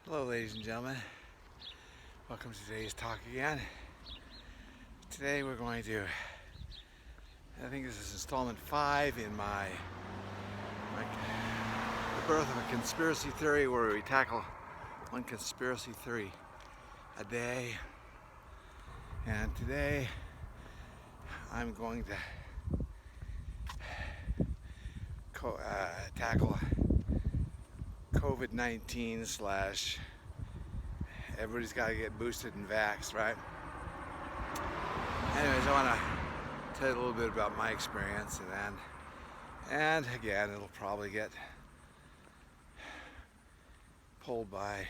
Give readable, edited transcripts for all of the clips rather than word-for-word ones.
Hello ladies and gentlemen, welcome to today's talk again. Today we're going to, I think this is installment 5 in the birth of a conspiracy theory, where we tackle one conspiracy theory a day. And today I'm going to tackle COVID-19 slash everybody's got to get boosted and vaxxed, right? Anyways, I want to tell you a little bit about my experience, and again, it'll probably get pulled by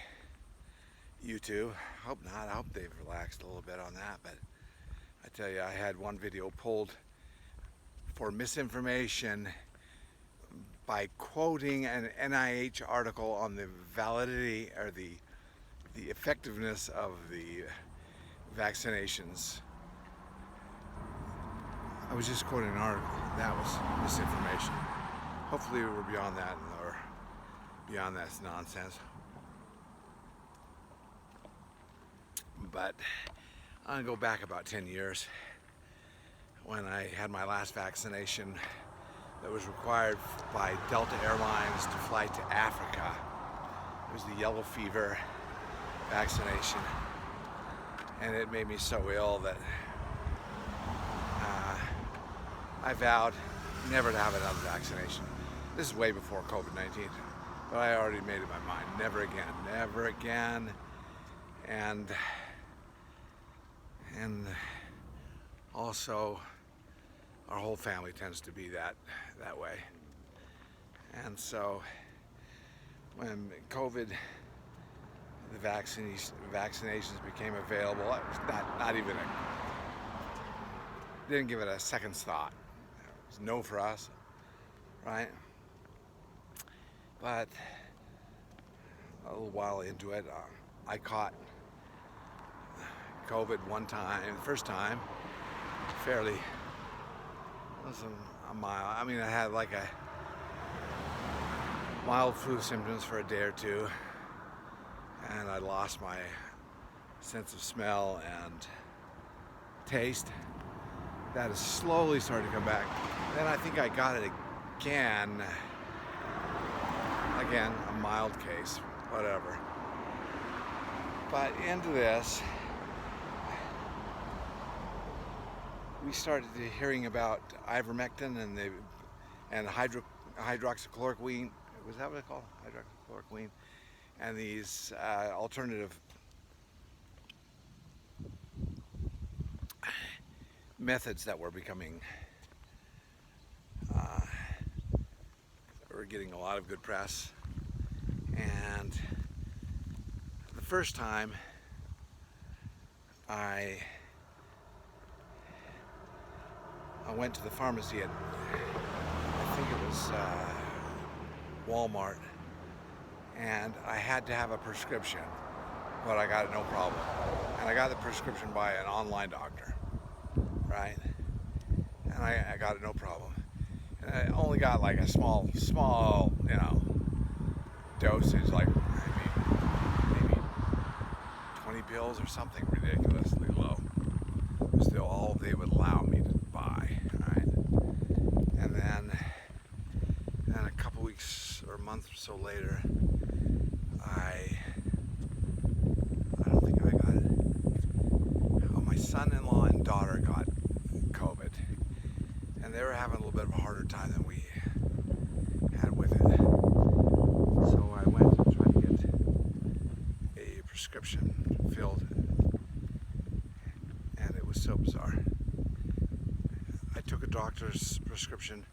YouTube. I hope not. I hope they've relaxed a little bit on that, but I tell you, I had one video pulled for misinformation by quoting an NIH article on the validity or the effectiveness of the vaccinations. I was just quoting an article. That was misinformation. Hopefully we're beyond that, or beyond that nonsense. But I'm gonna go back about 10 years when I had my last vaccination that was required by Delta Airlines to fly to Africa. It was the yellow fever vaccination, and it made me so ill that I vowed never to have another vaccination. This is way before COVID-19, but I already made up my mind. Never again, never again. And also, our whole family tends to be that way. And so when COVID, the vaccinations became available, it was not even didn't give it a second's thought. It was no for us, right? But a little while into it, I caught COVID one time, the first time, fairly. It was a mild. I mean, I had like a mild flu symptoms for a day or two, and I lost my sense of smell and taste. That has slowly started to come back. Then I think I got it again, a mild case, whatever. But into this, we started hearing about ivermectin and hydroxychloroquine. Was that what it's called? Hydroxychloroquine. And these alternative methods that were becoming, were getting a lot of good press. And the first time I went to the pharmacy at, I think it was Walmart, and I had to have a prescription, but I got it no problem. And I got the prescription by an online doctor, right? And I got it no problem. And I only got like a small, dosage, like maybe 20 pills or something ridiculously low. Still all they would allow me to buy, right? And then a couple weeks or a month or so later, I don't think I got it. Oh, my son-in-law and daughter got COVID, and they were having a little bit of a harder time than we had with it. So I went and tried to get a prescription filled, and it was so bizarre. I took a doctor's prescription,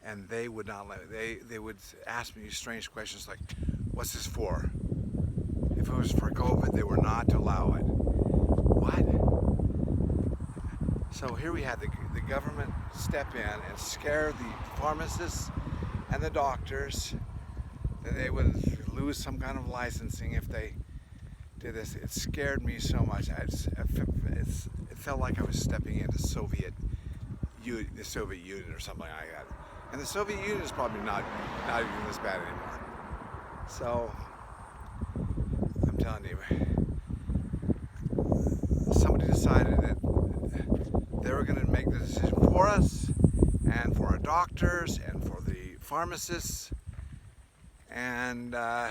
and they would not let me. They would ask me strange questions like, "What's this for?" If it was for COVID, they were not to allow it. What? So here we had the government step in and scare the pharmacists and the doctors that they would lose some kind of licensing if they did this. It scared me so much. It felt like I was stepping into the Soviet Union or something like that. And the Soviet Union is probably not even this bad anymore. So telling you, somebody decided that they were going to make the decision for us, and for our doctors, and for the pharmacists. And I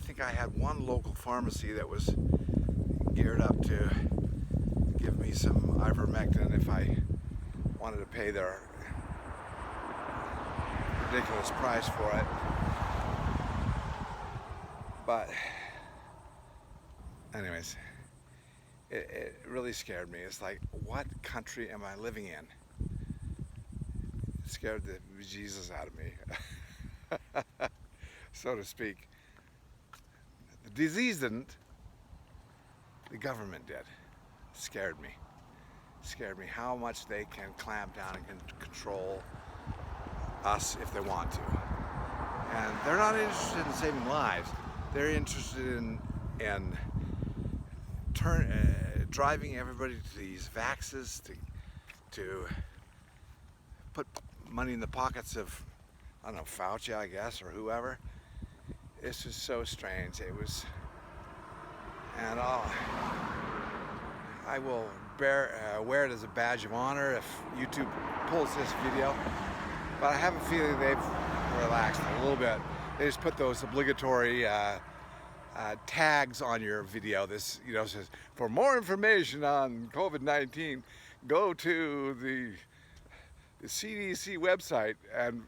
think I had one local pharmacy that was geared up to give me some ivermectin if I wanted to pay their ridiculous price for it. But anyways, it really scared me. It's like, what country am I living in? It scared the bejesus out of me, so to speak. The disease didn't. The government did. Scared me. Scared me how much they can clamp down and can control us if they want to. And they're not interested in saving lives. They're interested in driving everybody to these vaxes to put money in the pockets of, I don't know, Fauci, I guess, or whoever. It's just so strange. It was, and I will wear it as a badge of honor if YouTube pulls this video. But I have a feeling they've relaxed a little bit. They just put those obligatory tags on your video. This, says, for more information on COVID-19, go to the CDC website and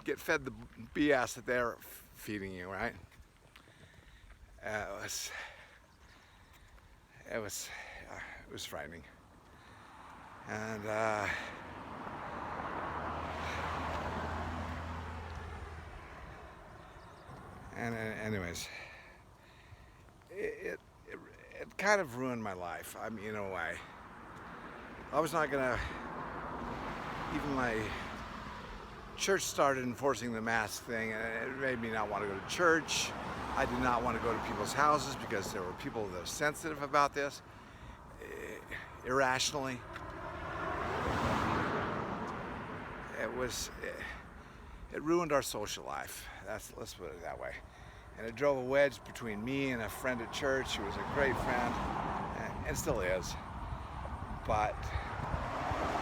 get fed the BS that they're feeding you, right? It was frightening. And anyways, it kind of ruined my life. I mean, in a way. I was not gonna, even my church started enforcing the mask thing, and it made me not want to go to church. I did not want to go to people's houses because there were people that are sensitive about this, irrationally. It ruined our social life. Let's put it that way. And it drove a wedge between me and a friend at church who was a great friend, and still is. But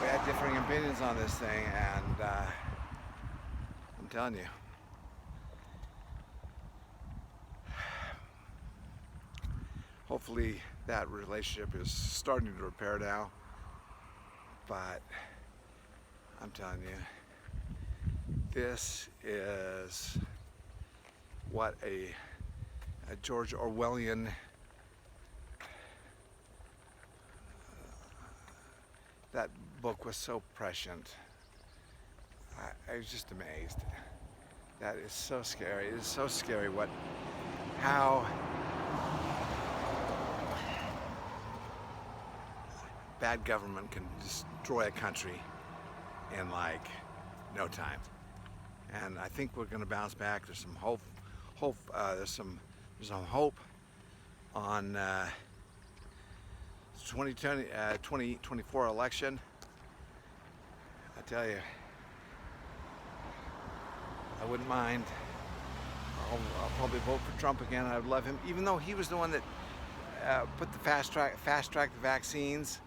we had differing opinions on this thing, and I'm telling you, hopefully that relationship is starting to repair now. But I'm telling you, this is what a George Orwellian that book was so prescient. I was just amazed. That is so scary. It is so scary how bad government can destroy a country in like no time. And I think we're going to bounce back. There's some hope. There's some hope on 2024 election. I tell you, I wouldn't mind. I'll probably vote for Trump again. I would love him, even though he was the one that put the fast track the vaccines.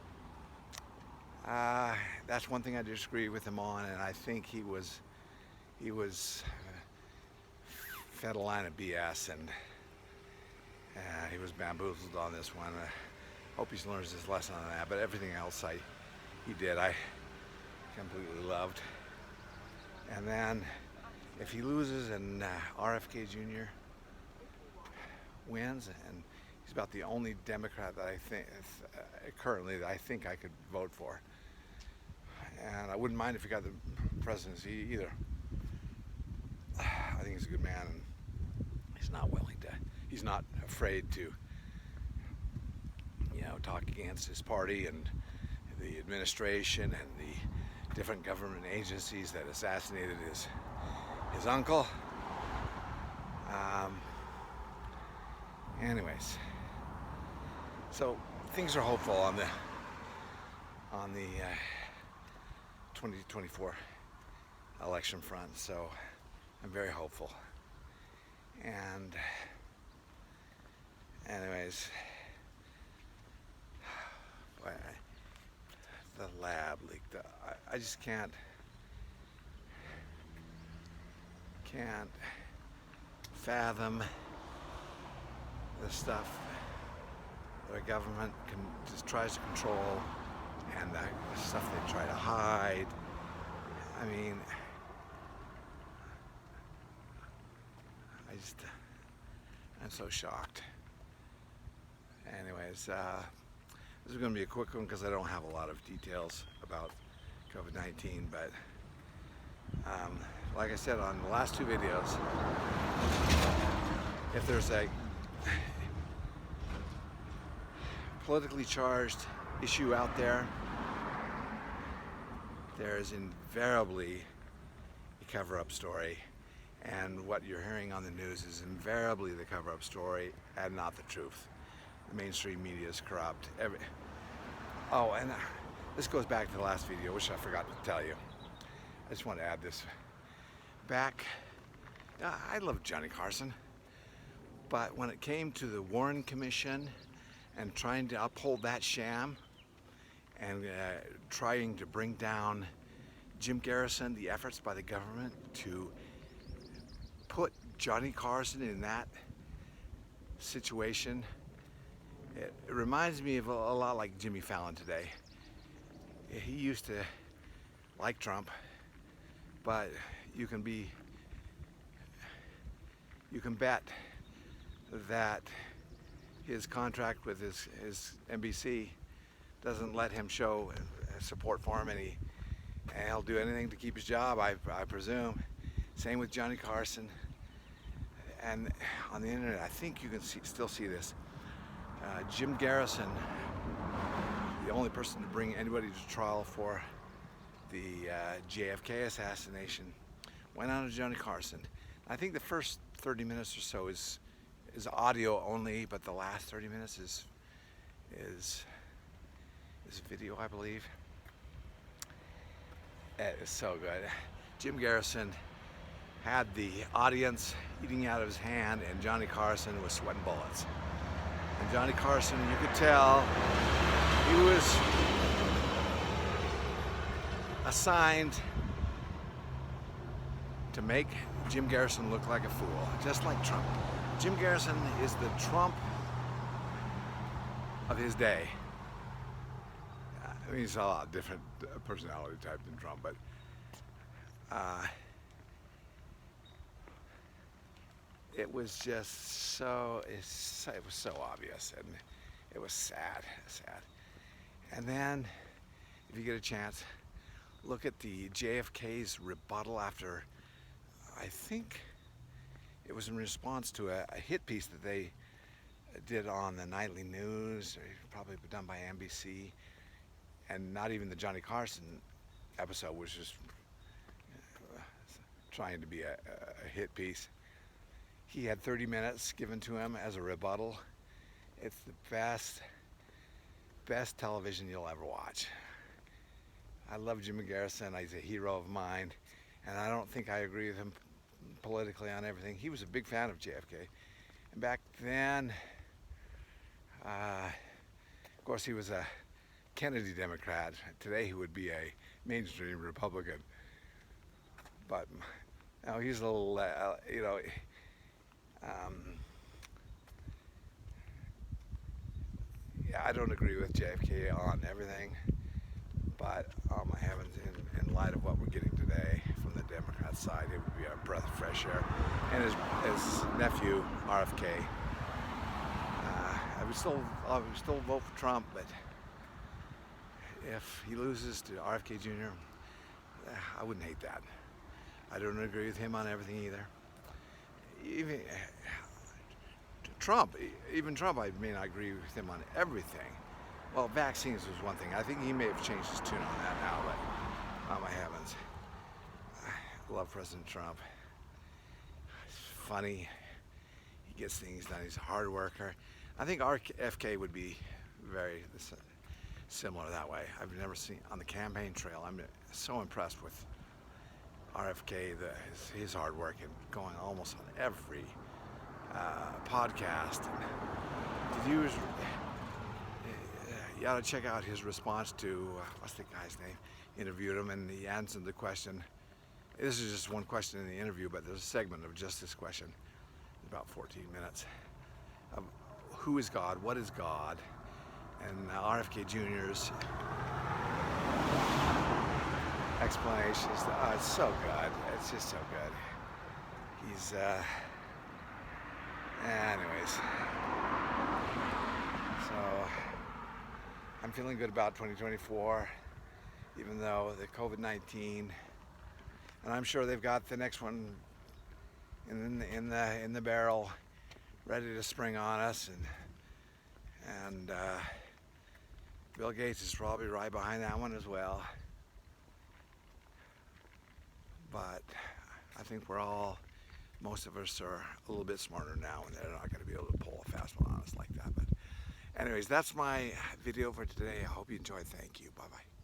That's one thing I disagree with him on, and I think he was fed a line of BS, and he was bamboozled on this one. I hope he learns his lesson on that. But everything else he did, I completely loved. And then if he loses and RFK Jr. wins, and he's about the only Democrat that I think currently that I think I could vote for. And I wouldn't mind if he got the presidency either. I think he's a good man, and he's not afraid to, talk against his party and the administration and the different government agencies that assassinated his uncle. Anyways, so things are hopeful on the 2024 election front. So I'm very hopeful, and Anyways, boy, the lab leaked. I just can't fathom the stuff that our government just tries to control, and the stuff they try to hide. I mean, I'm so shocked. Anyways, this is going to be a quick one because I don't have a lot of details about COVID-19, but like I said on the last two videos, if there's a politically charged issue out there, there is invariably a cover-up story, and what you're hearing on the news is invariably the cover-up story and not the truth. The mainstream media is corrupt. Oh, and this goes back to the last video, which I forgot to tell you. I just want to add this. I love Johnny Carson, but when it came to the Warren Commission and trying to uphold that sham and trying to bring down Jim Garrison, the efforts by the government to put Johnny Carson in that situation, it reminds me of a lot like Jimmy Fallon today. He used to like Trump, but you can bet that his contract with his NBC doesn't let him show support for him, and he'll do anything to keep his job, I presume. Same with Johnny Carson. And on the internet, I think you can still see this. Jim Garrison, the only person to bring anybody to trial for the JFK assassination, went on to Johnny Carson. I think the first 30 minutes or so is audio only, but the last 30 minutes is video, I believe. It is so good. Jim Garrison had the audience eating out of his hand, and Johnny Carson was sweating bullets. And Johnny Carson, you could tell, he was assigned to make Jim Garrison look like a fool, just like Trump. Jim Garrison is the Trump of his day. I mean, he's a lot different personality type than Trump, but it was just it was so obvious, and it was sad. And then, if you get a chance, look at the JFK's rebuttal after, I think it was in response to a hit piece that they did on the nightly news, probably done by NBC, and not even the Johnny Carson episode, which is trying to be a hit piece. He had 30 minutes given to him as a rebuttal. It's the best television you'll ever watch. I love Jimmy Garrison. He's a hero of mine, and I don't think I agree with him politically on everything. He was a big fan of JFK, and back then, of course, he was a Kennedy Democrat. Today, he would be a mainstream Republican. But now he's a little, yeah, I don't agree with JFK on everything, but oh my heavens, in light of what we're getting today from the Democrat side, it would be a breath of fresh air. And his nephew, RFK, I would still vote for Trump, but if he loses to RFK Jr., I wouldn't hate that. I don't agree with him on everything either. Even Trump, I may not agree with him on everything. Well, vaccines was one thing. I think he may have changed his tune on that now, but oh my heavens. I love President Trump. He's funny. He gets things done. He's a hard worker. I think RFK would be very similar that way. I've never seen on the campaign trail. I'm so impressed with RFK, his hard work and going almost on every podcast. Did you? You ought to check out his response to what's the guy's name? Interviewed him and he answered the question. This is just one question in the interview, but there's a segment of just this question, about 14 minutes. Who is God? What is God? And RFK Jr.'s explanation is it's so good. It's just so good. He's anyways. So I'm feeling good about 2024, even though the COVID-19, and I'm sure they've got the next one in the barrel, ready to spring on us, and Bill Gates is probably right behind that one as well. But I think most of us are a little bit smarter now, and they're not going to be able to pull a fast one on us like that. But anyways, that's my video for today. I hope you enjoyed. Thank you. Bye-bye.